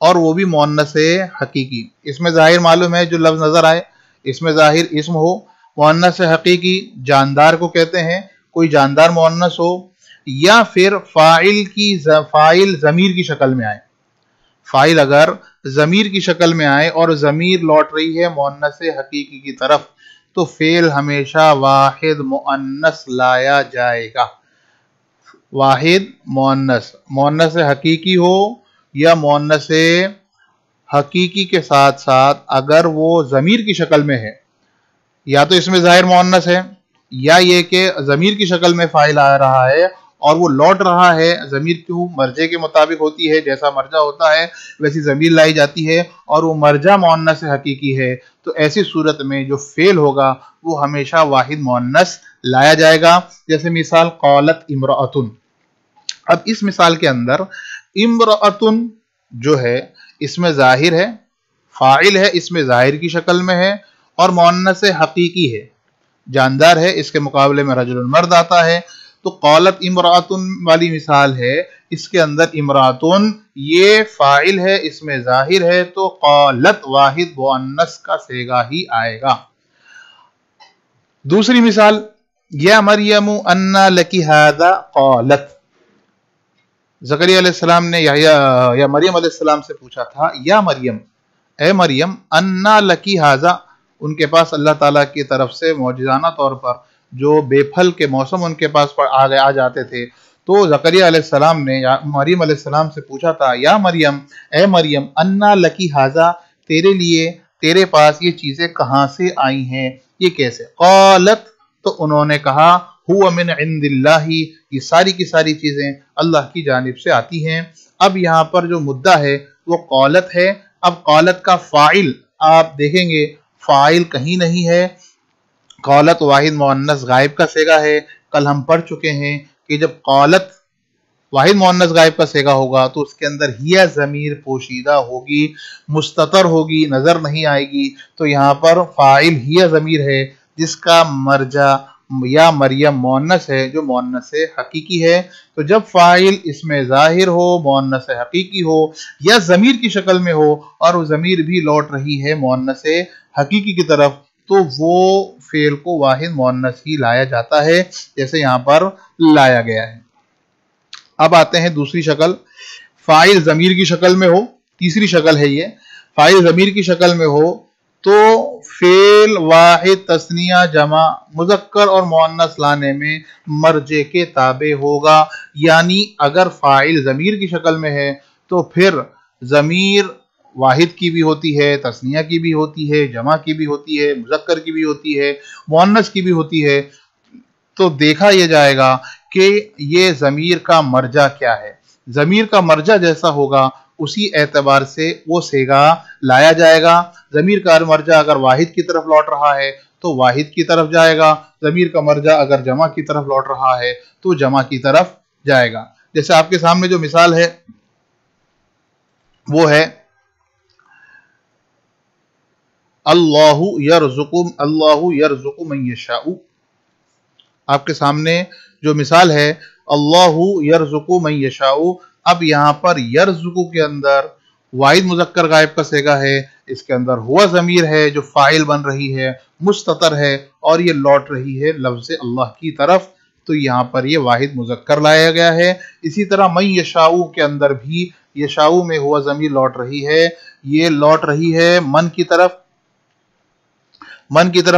اور وہ بھی مؤنث حقیقی. اس میں ظاہر معلوم ہے جو لفظ نظر آئے اس میں ظاہر اسم ہو. مؤنث حقیقی جاندار کو کہتے ہیں، کوئی جاندار مؤنث ہو، یا پھر فاعل ضمیر کی شکل میں آئے. فاعل اگر ضمیر کی شکل میں آئے اور ضمیر لوٹ رہی ہے مؤنث حقیقی کی طرف تو فعل ہمیشہ واحد مؤنث لایا جائے گا. واحد مؤنث حقیقی ہو یا مؤنث حقیقی کے ساتھ ساتھ اگر وہ ضمیر کی شکل میں ہے، یا تو اس میں ظاہر مؤنث ہے، یا یہ کہ ضمیر کی شکل میں فاعل آ رہا ہے اور وہ لوٹ رہا ہے. ضمیر کیوں مرجع کے مطابق ہوتی ہے، جیسا مرجع ہوتا ہے ویسی ضمیر لائی جاتی ہے، اور وہ مرجع مؤنث حقیقی ہے. تو ایسی صورت میں جو فعل ہوگا وہ ہمیشہ واحد مؤنث لایا جائے گا. جیسے مثال قالت امرأۃ. اب اس مثال کے اندر امرأۃ جو ہے اس میں ظاہر ہے، فاعل ہے، اس میں ظاہر کی شکل میں ہے اور مؤنث حقیقی ہے، جاندار ہے. اس کے مقابلے میں رجل مرد آتا ہے. تو قالت امرأۃ والی مثال ہے، اس کے اندر امرأۃ یہ فاعل ہے، اس میں ظاہر ہے، تو قالت واحد مؤنث کا صیغہ ہی آئے گا. دوسری مثال یا مریم انا لکی ھذا قالت. زکریا علیہ السلام نے یا مریم علیہ السلام سے پوچھا تھا، یا مریم، اے مریم، انا لکی ھذا. ان کے پاس اللہ تعالیٰ کی طرف سے معجزانہ طور پر جو بے پھل کے موسم ان کے پاس آ جاتے تھے، تو زکریا علیہ السلام نے مریم علیہ السلام سے پوچھا تھا، یا مریم، اے مریم، انا لکی ھذا، تیرے لیے تیرے پاس یہ چیزیں کہاں سے آئی ہیں، یہ کیسے؟ قالت، تو انہوں نے کہا، ہوا من عند اللہ، یہ ساری کی ساری چیزیں اللہ کی جانب سے آتی ہیں. اب یہاں پر جو مدعا ہے وہ قالت ہے. اب قالت کا فاعل آپ دیکھیں گے فاعل کہیں نہیں ہے. قالت واحد مؤنث غائب کا صیغہ ہے. کل ہم پڑھ چکے ہیں کہ جب قالت واحد مؤنث غائب کا صیغہ ہوگا تو اس کے اندر ہیا ضمیر پوشیدہ ہوگی، مستتر ہوگی، نظر نہیں آئے گی. تو یہاں پر فاعل ہیا ضمیر ہے جس کا مرجع یا مریم مؤنث ہے جو مؤنث حقیقی ہے. تو جب فاعل اس میں ظاہر ہو، مؤنث حقیقی ہو یا ضمیر کی شکل میں ہو اور وہ ضمیر بھی لوٹ رہی ہے مؤنث حقیقی کی طرف، تو وہ فعل کو واحد مؤنث ہی لایا جاتا ہے جیسے یہاں پر لایا گیا ہے. اب آتے ہیں دوسری شکل، فاعل ضمیر کی شکل میں ہو. تیسری شکل ہے یہ، فاعل ضمیر کی شکل میں ہو تو فعل واحد تثنیہ جمع مذکر اور مؤنث لانے میں مرجع کے تابع ہوگا. یعنی اگر فاعل ضمیر کی شکل میں ہے تو پھر ضمیر واحد کی بھی ہوتی ہے، تثنیہ کی بھی ہوتی ہے، جمع کی بھی ہوتی ہے، مذکر کی بھی ہوتی ہے، مؤنث کی بھی ہوتی ہے. تو دیکھا یہ جائے گا کہ یہ ضمیر کا مرجع کیا ہے. ضمیر کا مرجع جیسا ہوگا اسی اعتبار سے وہ صیغہ لایا جائے گا. ضمیر کا مرجع اگر واحد کی طرف لوٹ رہا ہے تو واحد کی طرف جائے گا. ضمیر کا مرجع اگر جمع کی طرف لوٹ رہا ہے تو جمع کی طرف جائے گا. جیسے آپ کے سامنے جو مثال ہے وہ ہے اللہ یرزق من یشاء. آپ کے سامنے جو مثال ہے اللہ یرزق من یشاء. اب یہاں پر یرزق کے اندر واحد مذکر غائب کا صیغہ ہے، اس کے اندر ہوا ضمیر ہے جو فاعل بن رہی ہے، مستتر ہے اور یہ لوٹ رہی ہے لفظ اللہ کی طرف. تو یہاں پر یہ واحد مذکر لایا گیا ہے. اسی طرح من یشاء کے اندر بھی یشاء میں ہوا ضمیر لوٹ رہی ہے، یہ لوٹ رہی ہے من کی طرف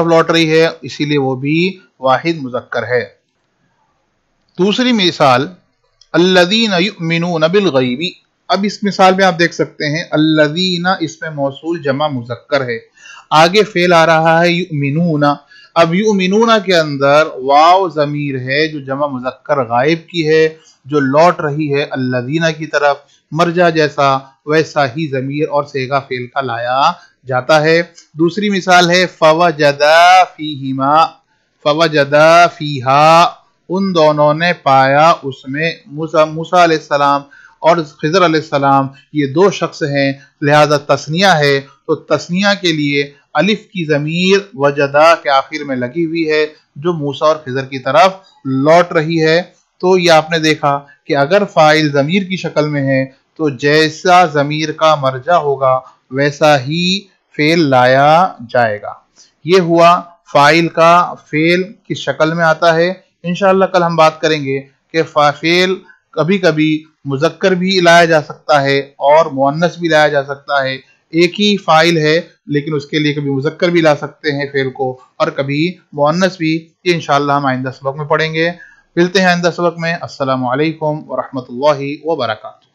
لوٹ رہی ہے، اسی لیے وہ بھی واحد مذکر ہے. دوسری مثال الذین یؤمنون بالغیب. اب اس مثال میں آپ دیکھ سکتے ہیں الذین اس میں موصول جمع مذکر ہے، آگے فعل آ رہا ہے یؤمنون. اب یؤمنون کے اندر واو ضمیر ہے جو جمع مذکر غائب کی ہے، جو لوٹ رہی ہے الذین کی طرف. مرجع جیسا ویسا ہی ضمیر اور صیغہ فعل کا لایا جاتا ہے. دوسری مثال ہے فوجدا فیہما. فوجدا فیہا، ان دونوں نے پایا اس میں. موسیٰ علیہ السلام اور خضر علیہ السلام یہ دو شخص ہیں، لہذا تثنیہ ہے تو تثنیہ کے لیے الف کی ضمیر وجدا کے آخر میں لگی ہوئی ہے جو موسیٰ اور خضر کی طرف لوٹ رہی ہے. تو یہ آپ نے دیکھا کہ اگر فاعل ضمیر کی شکل میں ہے تو جیسا ضمیر کا مرجع ہوگا ویسا ہی فعل لایا جائے گا۔ یہ ہوا فاعل کا فعل کس شکل میں آتا ہے۔ انشاءاللہ کل ہم بات کریں گے کہ فعل کبھی کبھی مذکر بھی لایا جا سکتا ہے اور مؤنث بھی لایا جا سکتا ہے۔ ایک ہی فاعل ہے لیکن اس کے لیے کبھی مذکر بھی لا سکتے ہیں فعل کو اور کبھی مؤنث بھی۔ یہ انشاءاللہ ہم آئندہ سبق میں پڑھیں گے۔ ملتے ہیں آئندہ سبق میں۔ السلام علیکم ورحمۃ اللہ وبرکاتہ۔